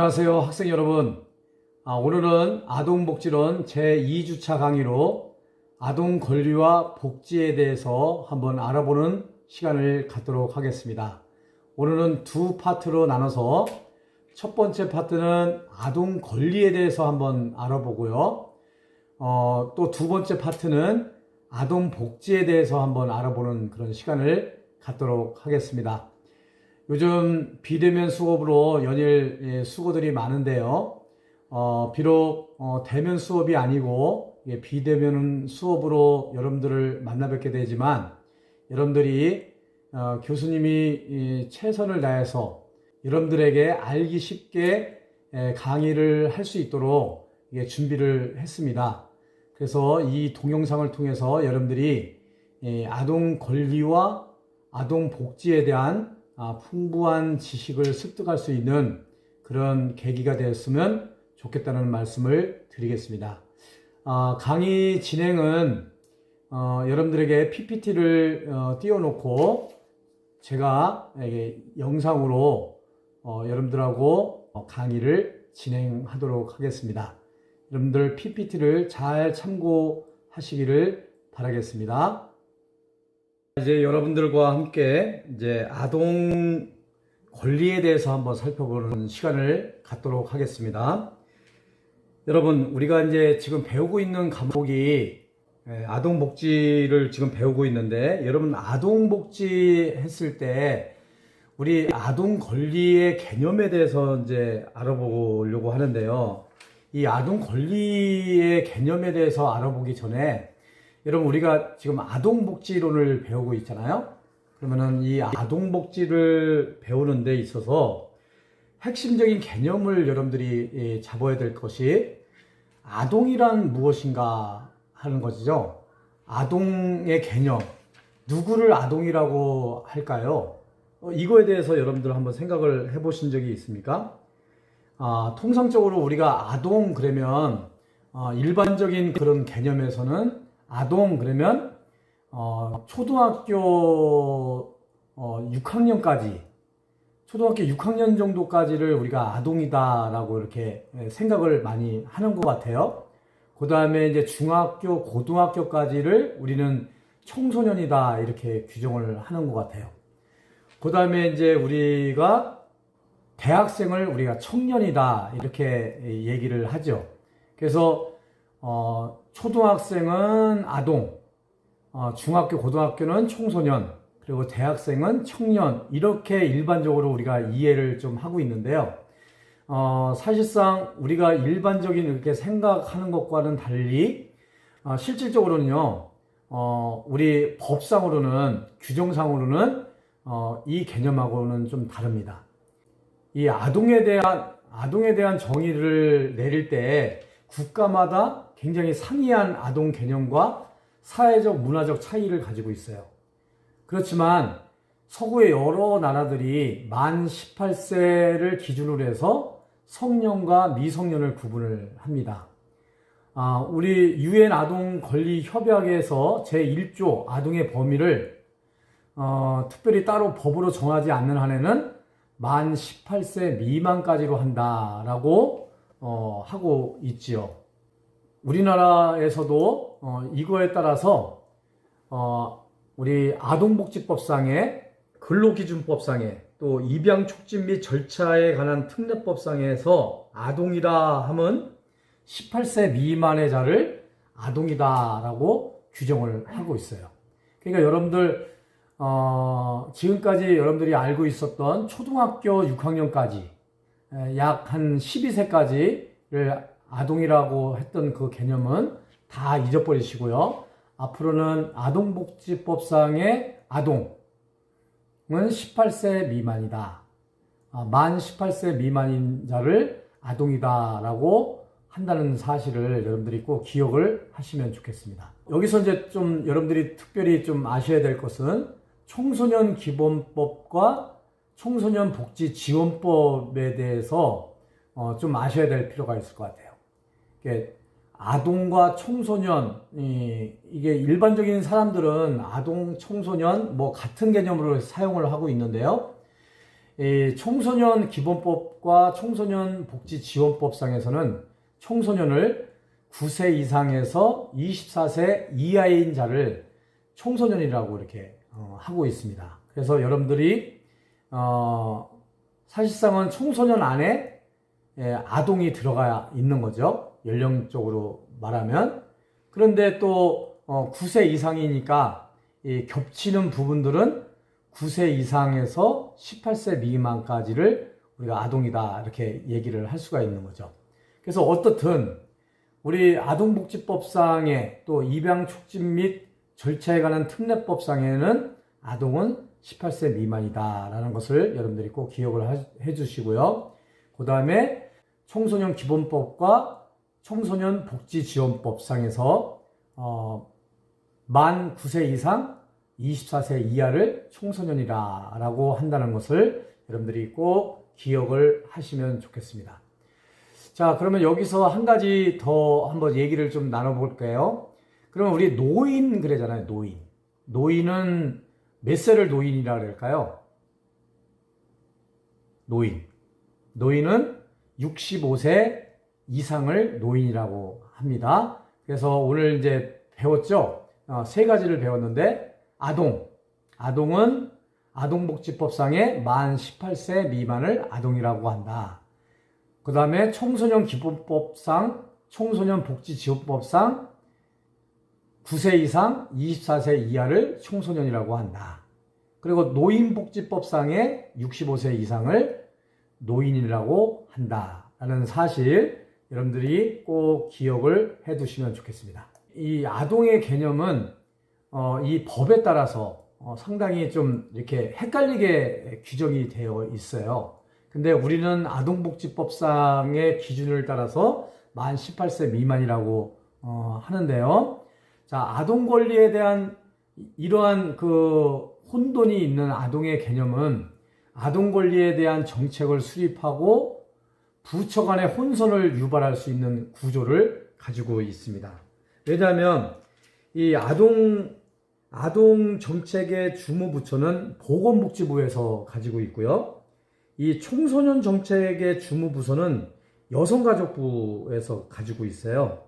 안녕하세요, 학생 여러분. 오늘은 아동복지론 제2주차 강의로 아동 권리와 복지에 대해서 한번 알아보는 시간을 갖도록 하겠습니다. 오늘은 두 파트로 나눠서 첫 번째 파트는 아동 권리에 대해서 한번 알아보고요. 또 두 번째 파트는 아동 복지에 대해서 한번 알아보는 그런 시간을 갖도록 하겠습니다. 요즘 비대면 수업으로 연일 수고들이 많은데요. 비록 대면 수업이 아니고 비대면 수업으로 여러분들을 만나 뵙게 되지만 여러분들이 교수님이 최선을 다해서 여러분들에게 알기 쉽게 강의를 할 수 있도록 준비를 했습니다. 그래서 이 동영상을 통해서 여러분들이 아동 권리와 아동 복지에 대한 풍부한 지식을 습득할 수 있는 그런 계기가 되었으면 좋겠다는 말씀을 드리겠습니다. 강의 진행은 여러분들에게 PPT를 띄워놓고 제가 영상으로 여러분들하고 강의를 진행하도록 하겠습니다. 여러분들 PPT를 잘 참고하시기를 바라겠습니다. 이제 여러분들과 함께 아동 권리에 대해서 한번 살펴보는 시간을 갖도록 하겠습니다. 여러분, 우리가 지금 배우고 있는 과목이 아동 복지를 지금 배우고 있는데, 여러분 아동 복지 했을 때 우리 아동 권리의 개념에 대해서 알아보려고 하는데요. 이 아동 권리의 개념에 대해서 알아보기 전에 여러분, 우리가 지금 아동복지론을 배우고 있잖아요. 그러면은 이 아동복지를 배우는 데 있어서 핵심적인 개념을 여러분들이 잡아야 될 것이 아동이란 무엇인가 하는 것이죠. 아동의 개념, 누구를 아동이라고 할까요? 이거에 대해서 여러분들 한번 생각을 해보신 적이 있습니까? 통상적으로 우리가 아동 그러면 일반적인 그런 개념에서는 아동 그러면 초등학교 6학년까지 초등학교 6학년 정도까지를 우리가 아동이다라고 이렇게 생각을 많이 하는 것 같아요. 그 다음에 중학교, 고등학교까지를 우리는 청소년이다 이렇게 규정을 하는 것 같아요. 그 다음에 우리가 대학생을 우리가 청년이다 이렇게 얘기를 하죠. 그래서 초등학생은 아동, 중학교, 고등학교는 청소년, 그리고 대학생은 청년, 이렇게 일반적으로 우리가 이해를 좀 하고 있는데요. 사실상 우리가 일반적인 이렇게 생각하는 것과는 달리, 실질적으로는요, 우리 법상으로는, 규정상으로는, 이 개념하고는 좀 다릅니다. 이 아동에 대한 정의를 내릴 때 국가마다 굉장히 상이한 아동 개념과 사회적, 문화적 차이를 가지고 있어요. 그렇지만 서구의 여러 나라들이 만 18세를 기준으로 해서 성년과 미성년을 구분을 합니다. 우리 유엔 아동 권리 협약에서 제1조 아동의 범위를 특별히 따로 법으로 정하지 않는 한에는 만 18세 미만까지로 한다라고 하고 있지요. 우리나라에서도 이거에 따라서 우리 아동복지법상에, 근로기준법상에, 또 입양촉진 및 절차에 관한 특례법상에서 아동이라 함은 18세 미만의 자를 아동이다라고 규정을 하고 있어요. 그러니까 여러분들 지금까지 여러분들이 알고 있었던 초등학교 6학년까지 약 한 12세까지를 아동이라고 했던 그 개념은 다 잊어버리시고요. 앞으로는 아동복지법상의 아동은 18세 미만이다. 만 18세 미만인 자를 아동이다라고 한다는 사실을 여러분들이 꼭 기억을 하시면 좋겠습니다. 여기서 좀 여러분들이 특별히 좀 아셔야 될 것은 청소년 기본법과 청소년 복지 지원법에 대해서 좀 아셔야 될 필요가 있을 것 같아요. 아동과 청소년, 이게 일반적인 사람들은 아동, 청소년 같은 개념으로 사용을 하고 있는데요. 이 청소년 기본법과 청소년 복지지원법상에서는 청소년을 9세 이상에서 24세 이하인 자를 청소년이라고 이렇게 하고 있습니다. 그래서 여러분들이 사실상은 청소년 안에 아동이 들어가 있는 거죠. 연령적으로 말하면. 그런데 또 9세 이상이니까 이 겹치는 부분들은 9세 이상에서 18세 미만까지를 우리가 아동이다 이렇게 얘기를 할 수가 있는 거죠. 그래서 어떻든 우리 아동복지법상의 또 입양 촉진 및 절차에 관한 특례법상에는 아동은 18세 미만이다라는 것을 여러분들이 꼭 기억을 해 주시고요. 그 다음에 청소년 기본법과 청소년 복지지원법상에서 만 9세 이상 24세 이하를 청소년이라고 한다는 것을 여러분들이 꼭 기억을 하시면 좋겠습니다. 자, 그러면 여기서 한 가지 더 한번 얘기를 좀 나눠볼게요. 그러면 우리 노인 그러잖아요. 노인. 노인은 몇 세를 노인이라 그럴까요? 노인. 노인은 65세 이상을 노인이라고 합니다. 그래서 오늘 이제 배웠죠? 세 가지를 배웠는데 아동은 아동복지법상의 만 18세 미만을 아동이라고 한다. 그 다음에 청소년 기본법상, 청소년 복지지원법상 9세 이상 24세 이하를 청소년이라고 한다. 그리고 노인복지법상의 65세 이상을 노인이라고 한다라는 사실 여러분들이 꼭 기억을 해 두시면 좋겠습니다. 이 아동의 개념은 이 법에 따라서 상당히 좀 이렇게 헷갈리게 규정이 되어 있어요. 근데 우리는 아동복지법상의 기준을 따라서 만 18세 미만이라고 하는데요. 자, 아동 권리에 대한 이러한 그 혼돈이 있는 아동의 개념은 아동 권리에 대한 정책을 수립하고 부처 간의 혼선을 유발할 수 있는 구조를 가지고 있습니다. 왜냐하면 이 아동 정책의 주무부처는 보건복지부에서 가지고 있고요. 이 청소년 정책의 주무부서는 여성가족부에서 가지고 있어요.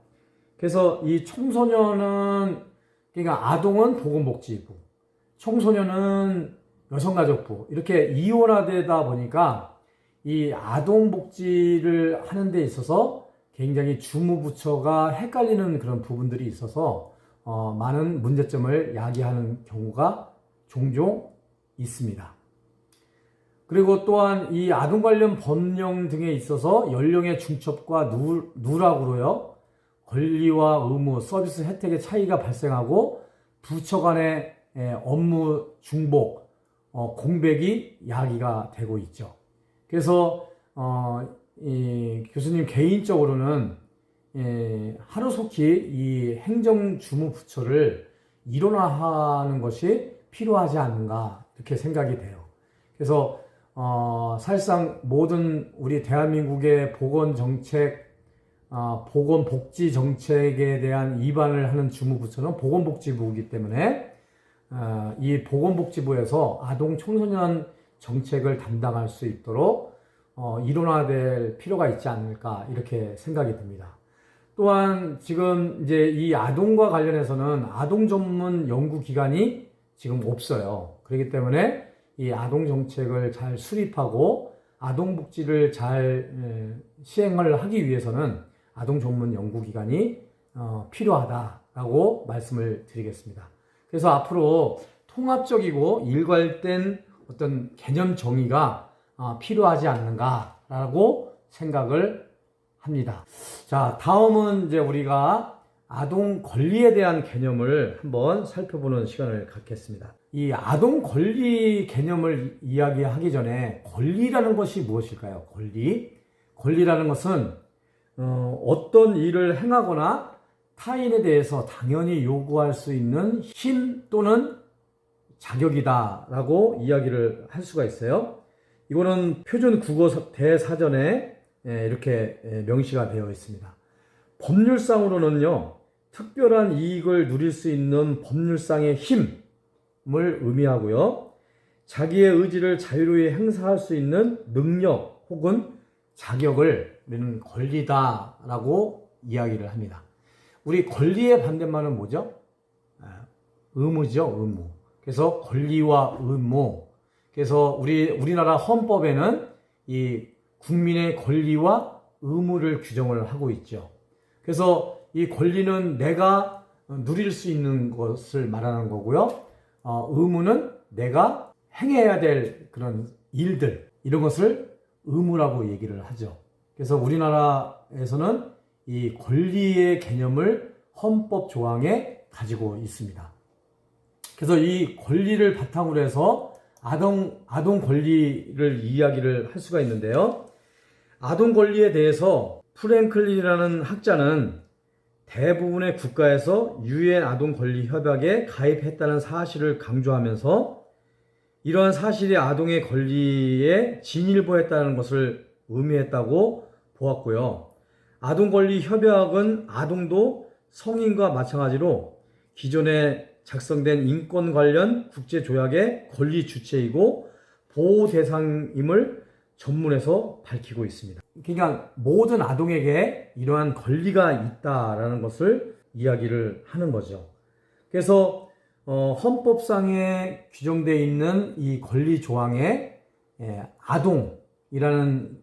그래서 이 청소년은, 그러니까 아동은 보건복지부, 청소년은 여성가족부, 이렇게 이원화되다 보니까 이 아동복지를 하는 데 있어서 굉장히 주무부처가 헷갈리는 그런 부분들이 있어서 많은 문제점을 야기하는 경우가 종종 있습니다. 그리고 또한 이 아동 관련 법령 등에 있어서 연령의 중첩과 누락으로요, 권리와 의무, 서비스 혜택의 차이가 발생하고 부처 간의 업무 중복, 공백이 야기가 되고 있죠. 그래서 이 교수님 개인적으로는 하루속히 이 행정주무부처를 일원화하는 것이 필요하지 않은가 이렇게 생각이 돼요. 그래서 사실상 모든 우리 대한민국의 보건정책, 보건복지정책에 대한 위반을 하는 주무부처는 보건복지부이기 때문에 이 보건복지부에서 아동 청소년 정책을 담당할 수 있도록 일원화될 필요가 있지 않을까 이렇게 생각이 듭니다. 또한 지금 이제 이 아동과 관련해서는 아동 전문 연구기관이 지금 없어요. 그렇기 때문에 이 아동 정책을 잘 수립하고 아동 복지를 잘 시행을 하기 위해서는 아동 전문 연구기관이 필요하다라고 말씀을 드리겠습니다. 그래서 앞으로 통합적이고 일괄된 어떤 개념 정의가 필요하지 않는가라고 생각을 합니다. 자, 다음은 이제 우리가 아동 권리에 대한 개념을 한번 살펴보는 시간을 갖겠습니다. 이 아동 권리 개념을 이야기하기 전에 권리라는 것이 무엇일까요? 권리라는 것은 어떤 일을 행하거나 타인에 대해서 당연히 요구할 수 있는 힘 또는 자격이다라고 이야기를 할 수가 있어요. 이거는 표준 국어 대사전에 이렇게 명시가 되어 있습니다. 법률상으로는요, 특별한 이익을 누릴 수 있는 법률상의 힘을 의미하고요. 자기의 의지를 자유로이 행사할 수 있는 능력 혹은 자격을 우리는 권리다라고 이야기를 합니다. 우리 권리의 반대말은 뭐죠? 의무죠, 의무. 그래서 권리와 의무. 그래서 우리나라 헌법에는 이 국민의 권리와 의무를 규정을 하고 있죠. 그래서 이 권리는 내가 누릴 수 있는 것을 말하는 거고요. 의무는 내가 행해야 될 그런 일들, 이런 것을 의무라고 얘기를 하죠. 그래서 우리나라에서는 이 권리의 개념을 헌법 조항에 가지고 있습니다. 그래서 이 권리를 바탕으로 해서 아동 권리를 이야기를 할 수가 있는데요. 아동 권리에 대해서 프랭클린이라는 학자는 대부분의 국가에서 유엔 아동 권리 협약에 가입했다는 사실을 강조하면서 이러한 사실이 아동의 권리에 진일보했다는 것을 의미했다고 보았고요. 아동 권리 협약은 아동도 성인과 마찬가지로 기존에 작성된 인권 관련 국제 조약의 권리 주체이고 보호 대상임을 전문에서 밝히고 있습니다. 그러니까 모든 아동에게 이러한 권리가 있다라는 것을 이야기를 하는 거죠. 그래서 헌법상에 규정되어 있는 이 권리 조항에 아동이라는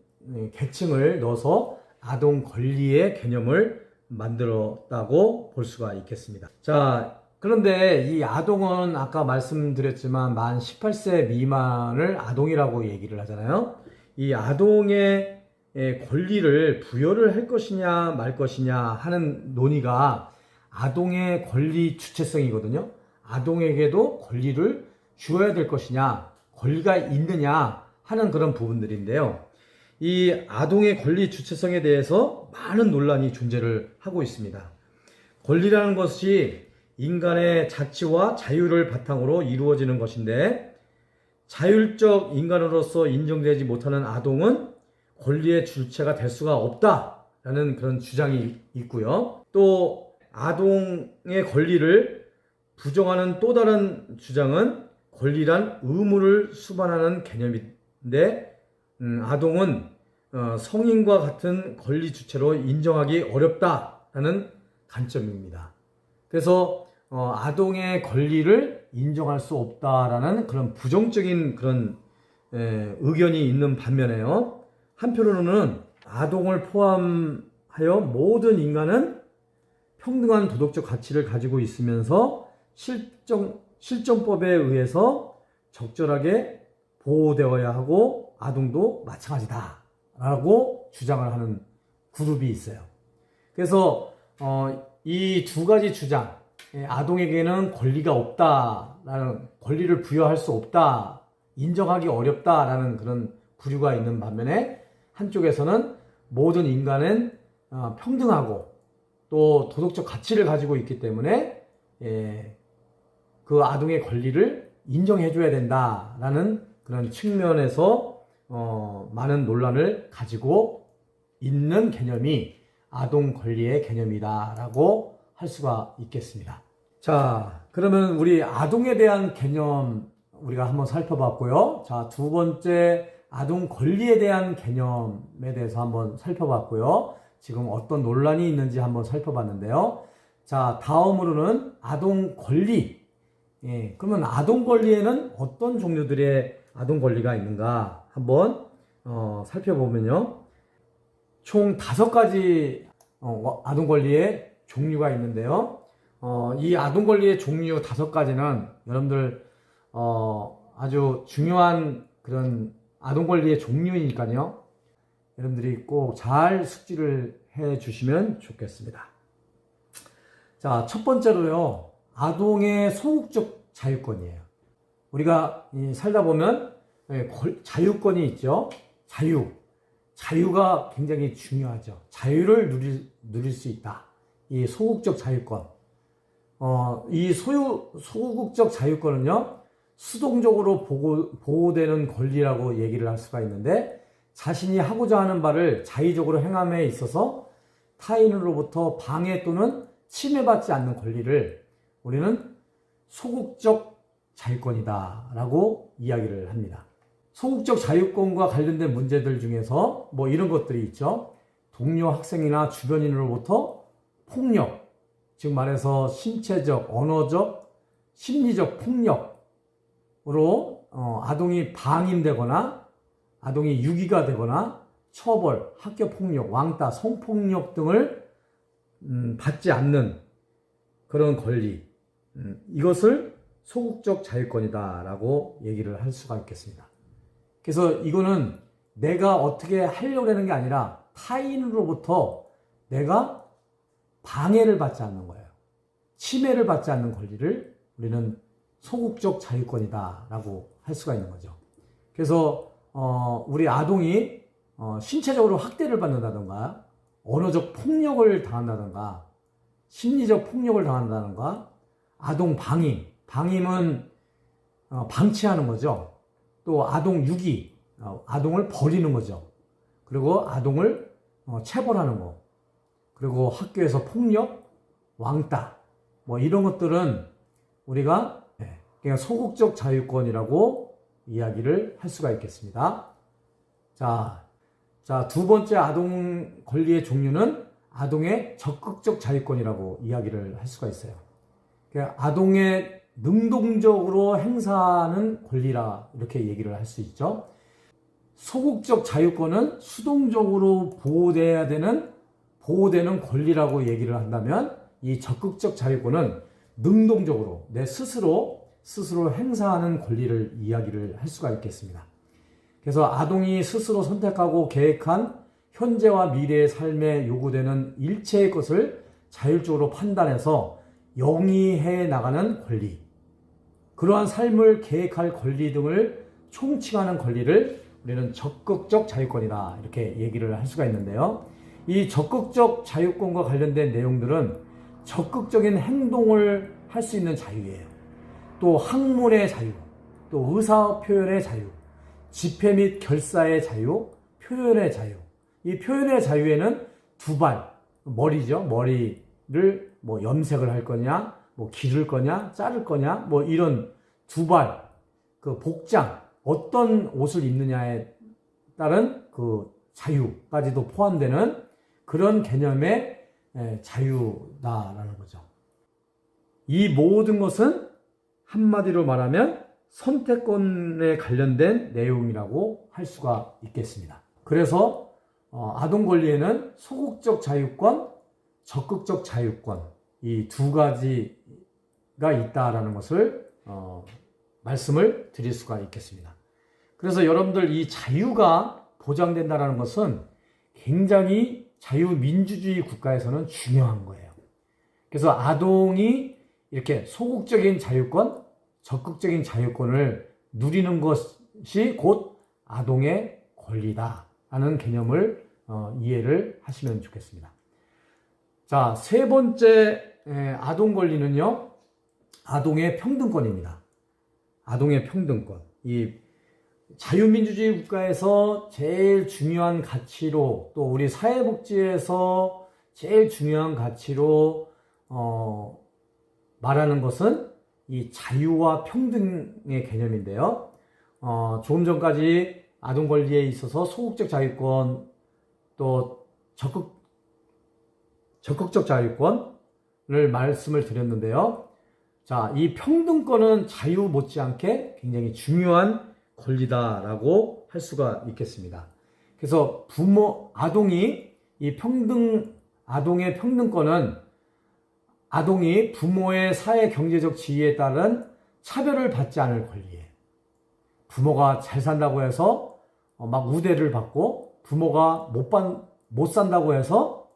계층을 넣어서 아동 권리의 개념을 만들었다고 볼 수가 있겠습니다. 자, 그런데 이 아동은 아까 말씀드렸지만 만 18세 미만을 아동이라고 얘기를 하잖아요. 이 아동의 권리를 부여를 할 것이냐 말 것이냐 하는 논의가 아동의 권리 주체성이거든요. 아동에게도 권리를 주어야 될 것이냐, 권리가 있느냐 하는 그런 부분들인데요. 이 아동의 권리 주체성에 대해서 많은 논란이 존재를 하고 있습니다. 권리라는 것이 인간의 자치와 자유를 바탕으로 이루어지는 것인데 자율적 인간으로서 인정되지 못하는 아동은 권리의 주체가 될 수가 없다라는 그런 주장이 있고요. 또 아동의 권리를 부정하는 또 다른 주장은 권리란 의무를 수반하는 개념인데 아동은 성인과 같은 권리 주체로 인정하기 어렵다라는 관점입니다. 그래서 아동의 권리를 인정할 수 없다라는 그런 부정적인 그런 의견이 있는 반면에요. 한편으로는 아동을 포함하여 모든 인간은 평등한 도덕적 가치를 가지고 있으면서 실정법에 의해서 적절하게 보호되어야 하고 아동도 마찬가지다 라고 주장을 하는 그룹이 있어요. 그래서 이 두 가지 주장, 아동에게는 권리가 없다라는, 권리를 부여할 수 없다, 인정하기 어렵다라는 그런 부류가 있는 반면에 한쪽에서는 모든 인간은 평등하고 또 도덕적 가치를 가지고 있기 때문에 그 아동의 권리를 인정해줘야 된다라는 그런 측면에서 많은 논란을 가지고 있는 개념이 아동 권리의 개념이다라고 할 수가 있겠습니다. 자, 그러면 우리 아동에 대한 개념 우리가 한번 살펴봤고요. 자, 두 번째 아동 권리에 대한 개념에 대해서 한번 살펴봤고요. 지금 어떤 논란이 있는지 한번 살펴봤는데요. 자, 다음으로는 아동 권리. 그러면 아동 권리에는 어떤 종류들의 아동 권리가 있는가 한번 살펴보면요. 총 5가지 아동 권리의 종류가 있는데요. 이 아동 권리의 종류 5가지는 여러분들 아주 중요한 그런 아동 권리의 종류이니까요. 여러분들이 꼭 잘 숙지를 해 주시면 좋겠습니다. 자, 첫 번째로요. 아동의 소극적 자유권이에요. 우리가 살다 보면 자유권이 있죠. 자유가 굉장히 중요하죠. 자유를 누릴 수 있다. 이 소극적 자유권. 이 소극적 자유권은요, 수동적으로 보호되는 권리라고 얘기를 할 수가 있는데, 자신이 하고자 하는 바를 자의적으로 행함에 있어서 타인으로부터 방해 또는 침해받지 않는 권리를 우리는 소극적 자유권이다라고 이야기를 합니다. 소극적 자유권과 관련된 문제들 중에서 뭐 이런 것들이 있죠. 동료 학생이나 주변인으로부터 폭력, 즉 말해서 신체적, 언어적, 심리적 폭력으로 아동이 방임되거나 아동이 유기가 되거나 처벌, 학교 폭력, 왕따, 성폭력 등을 받지 않는 그런 권리, 이것을 소극적 자유권이다라고 얘기를 할 수가 있겠습니다. 그래서 이거는 내가 어떻게 하려고 하는 게 아니라 타인으로부터 내가 방해를 받지 않는 거예요. 침해를 받지 않는 권리를 우리는 소극적 자유권이다라고 할 수가 있는 거죠. 그래서 우리 아동이 신체적으로 학대를 받는다든가 언어적 폭력을 당한다든가 심리적 폭력을 당한다든가 아동 방임, 방임은 방치하는 거죠. 또 아동 유기, 아동을 버리는 거죠. 그리고 아동을 체벌하는 거, 그리고 학교에서 폭력, 왕따, 뭐 이런 것들은 우리가 그냥 소극적 자유권이라고 이야기를 할 수가 있겠습니다. 자, 두 번째 아동 권리의 종류는 아동의 적극적 자유권이라고 이야기를 할 수가 있어요. 그러니까 아동의 능동적으로 행사하는 권리라 이렇게 얘기를 할 수 있죠. 소극적 자유권은 수동적으로 보호되는 권리라고 얘기를 한다면, 이 적극적 자유권은 능동적으로 내 스스로 행사하는 권리를 이야기를 할 수가 있겠습니다. 그래서 아동이 스스로 선택하고 계획한 현재와 미래의 삶에 요구되는 일체의 것을 자율적으로 판단해서 영위해 나가는 권리, 그러한 삶을 계획할 권리 등을 총칭하는 권리를 우리는 적극적 자유권이다 이렇게 얘기를 할 수가 있는데요. 이 적극적 자유권과 관련된 내용들은 적극적인 행동을 할 수 있는 자유예요. 또 학문의 자유, 또 의사 표현의 자유, 집회 및 결사의 자유, 표현의 자유. 이 표현의 자유에는 머리죠. 머리를 뭐 염색을 할 거냐, 뭐 기를 거냐, 자를 거냐, 뭐 이런 그 복장, 어떤 옷을 입느냐에 따른 그 자유까지도 포함되는 그런 개념의 자유다라는 거죠. 이 모든 것은 한마디로 말하면 선택권에 관련된 내용이라고 할 수가 있겠습니다. 그래서 아동 권리에는 소극적 자유권, 적극적 자유권, 이 두 가지가 있다라는 것을 말씀을 드릴 수가 있겠습니다. 그래서 여러분들 이 자유가 보장된다는 것은 굉장히 자유민주주의 국가에서는 중요한 거예요. 그래서 아동이 이렇게 소극적인 자유권, 적극적인 자유권을 누리는 것이 곧 아동의 권리다 하는 개념을 이해를 하시면 좋겠습니다. 자, 세 번째 아동 권리는요, 아동의 평등권입니다. 아동의 평등권. 이 자유민주주의 국가에서 제일 중요한 가치로, 또 우리 사회복지에서 제일 중요한 가치로 말하는 것은 이 자유와 평등의 개념인데요. 조금 전까지 아동 권리에 있어서 소극적 자유권, 또 적극적 자유권을 말씀을 드렸는데요. 자, 이 평등권은 자유 못지않게 굉장히 중요한 권리다라고 할 수가 있겠습니다. 그래서 아동의 평등권은 아동이 부모의 사회 경제적 지위에 따른 차별을 받지 않을 권리예요. 부모가 잘 산다고 해서 막 우대를 받고, 부모가 못 산다고 해서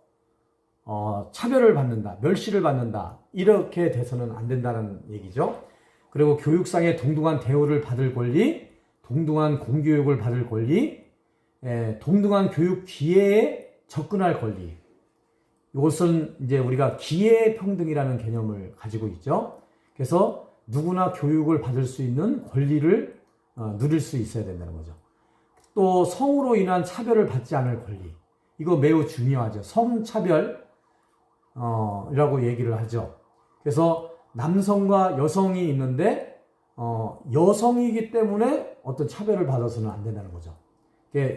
차별을 받는다, 멸시를 받는다, 이렇게 돼서는 안 된다는 얘기죠. 그리고 교육상의 동등한 대우를 받을 권리, 동등한 공교육을 받을 권리, 동등한 교육 기회에 접근할 권리. 이것은 이제 우리가 기회 평등이라는 개념을 가지고 있죠. 그래서 누구나 교육을 받을 수 있는 권리를 누릴 수 있어야 된다는 거죠. 또 성으로 인한 차별을 받지 않을 권리. 이거 매우 중요하죠. 성차별 이라고 얘기를 하죠. 그래서 남성과 여성이 있는데 여성이기 때문에 어떤 차별을 받아서는 안 된다는 거죠.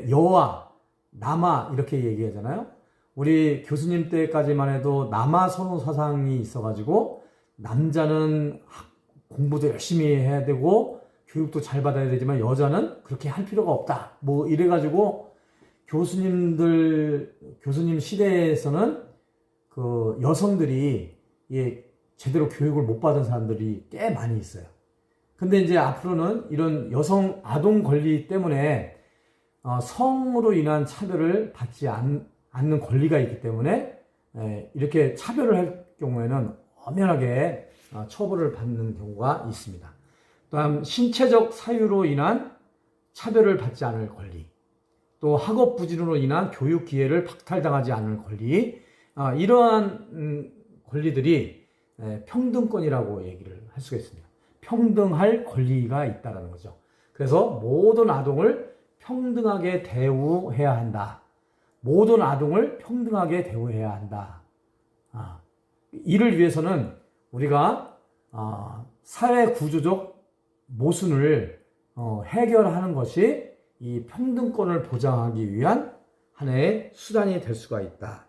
여아, 남아 이렇게 얘기하잖아요. 우리 교수님 때까지만 해도 남아 선호 사상이 있어가지고 남자는 공부도 열심히 해야 되고 교육도 잘 받아야 되지만 여자는 그렇게 할 필요가 없다. 뭐 이래가지고 교수님 시대에서는 그 여성들이 제대로 교육을 못 받은 사람들이 꽤 많이 있어요. 근데 이제 앞으로는 이런 여성 아동 권리 때문에 성으로 인한 차별을 받지 않는 권리가 있기 때문에 이렇게 차별을 할 경우에는 엄연하게 처벌을 받는 경우가 있습니다. 또한 신체적 사유로 인한 차별을 받지 않을 권리, 또 학업 부진으로 인한 교육 기회를 박탈당하지 않을 권리, 이러한 권리들이 평등권이라고 얘기를 할 수가 있습니다. 평등할 권리가 있다는 거죠. 그래서 모든 아동을 평등하게 대우해야 한다. 모든 아동을 평등하게 대우해야 한다. 이를 위해서는 우리가 사회 구조적 모순을 해결하는 것이 이 평등권을 보장하기 위한 하나의 수단이 될 수가 있다.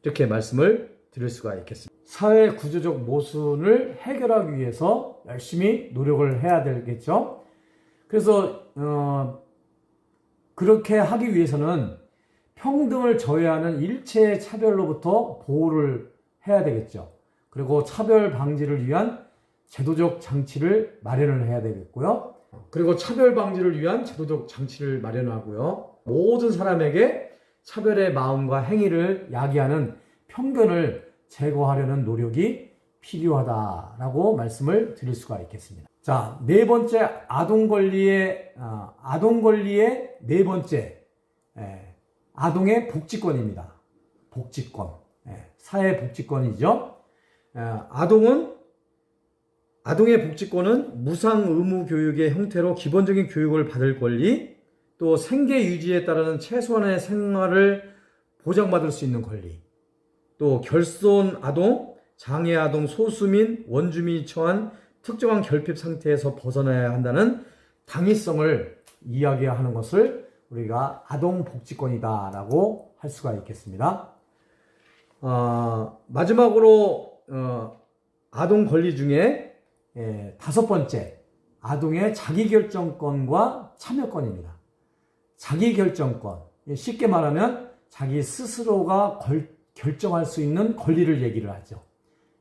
이렇게 말씀을 드릴 수가 있겠습니다. 사회 구조적 모순을 해결하기 위해서 열심히 노력을 해야 되겠죠. 그래서 그렇게 하기 위해서는 평등을 저해하는 일체의 차별로부터 보호를 해야 되겠죠. 그리고 차별 방지를 위한 제도적 장치를 마련을 해야 되겠고요. 그리고 차별 방지를 위한 제도적 장치를 마련하고요. 모든 사람에게 차별의 마음과 행위를 야기하는 편견을 제거하려는 노력이 필요하다라고 말씀을 드릴 수가 있겠습니다. 자, 네 번째 아동 권리의 네 번째 아동의 복지권입니다. 복지권, 사회 복지권이죠. 아동의 복지권은 무상 의무 교육의 형태로 기본적인 교육을 받을 권리, 또 생계 유지에 따르는 최소한의 생활을 보장받을 수 있는 권리, 또 결손 아동, 장애 아동, 소수민, 원주민이 처한 특정한 결핍 상태에서 벗어나야 한다는 당위성을 이야기하는 것을 우리가 아동 복지권이다라고 할 수가 있겠습니다. 마지막으로 아동 권리 중에 다섯 번째, 아동의 자기결정권과 참여권입니다. 자기결정권, 쉽게 말하면 자기 스스로가 결정할 수 있는 권리를 얘기를 하죠.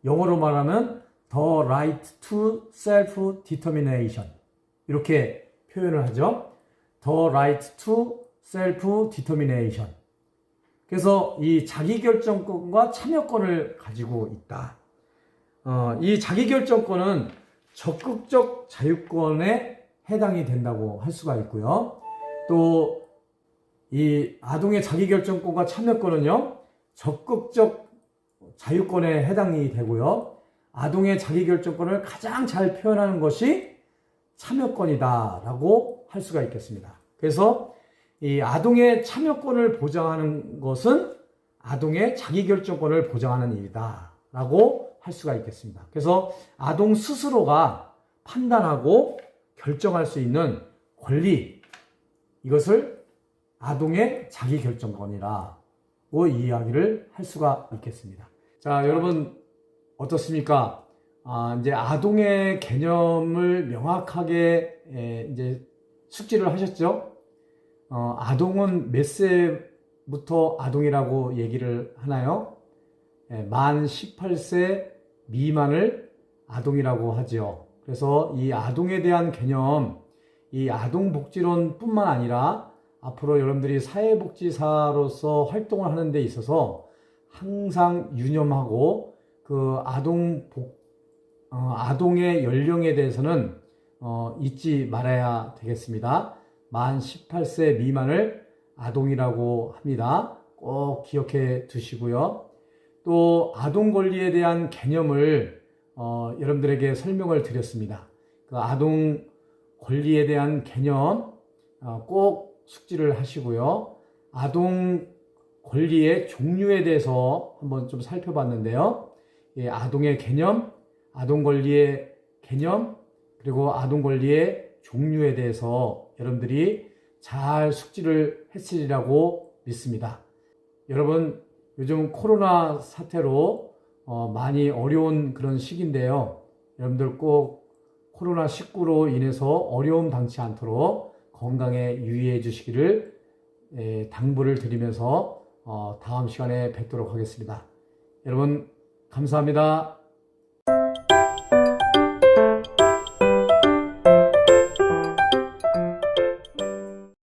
영어로 말하면 the right to self-determination 이렇게 표현을 하죠. the right to self-determination. 그래서 이 자기결정권과 참여권을 가지고 있다. 이 자기결정권은 적극적 자유권에 해당이 된다고 할 수가 있고요. 또 이 아동의 자기결정권과 참여권은요, 적극적 자유권에 해당이 되고요. 아동의 자기결정권을 가장 잘 표현하는 것이 참여권이다라고 할 수가 있겠습니다. 그래서 이 아동의 참여권을 보장하는 것은 아동의 자기결정권을 보장하는 일이다라고 할 수가 있겠습니다. 그래서 아동 스스로가 판단하고 결정할 수 있는 권리, 이것을 아동의 자기결정권이라고 이야기를 할 수가 있겠습니다. 자, 여러분 어떻습니까? 이제 아동의 개념을 명확하게 이제 숙지를 하셨죠? 아동은 몇 세부터 아동이라고 얘기를 하나요? 만 18세 미만을 아동이라고 하죠. 그래서 이 아동에 대한 개념, 이 아동복지론 뿐만 아니라 앞으로 여러분들이 사회복지사로서 활동을 하는 데 있어서 항상 유념하고 그 아동의 연령에 대해서는 잊지 말아야 되겠습니다. 만 18세 미만을 아동이라고 합니다. 꼭 기억해 두시고요. 또 아동 권리에 대한 개념을 여러분들에게 설명을 드렸습니다. 그 아동 권리에 대한 개념 꼭 숙지를 하시고요. 아동 권리의 종류에 대해서 한번 좀 살펴봤는데요. 아동의 개념, 아동 권리의 개념, 그리고 아동 권리의 종류에 대해서 여러분들이 잘 숙지를 했으리라고 믿습니다. 여러분, 요즘 코로나 사태로 많이 어려운 그런 시기인데요. 여러분들 꼭 코로나19로 인해서 어려움 당치 않도록 건강에 유의해 주시기를 당부를 드리면서 다음 시간에 뵙도록 하겠습니다. 여러분, 감사합니다.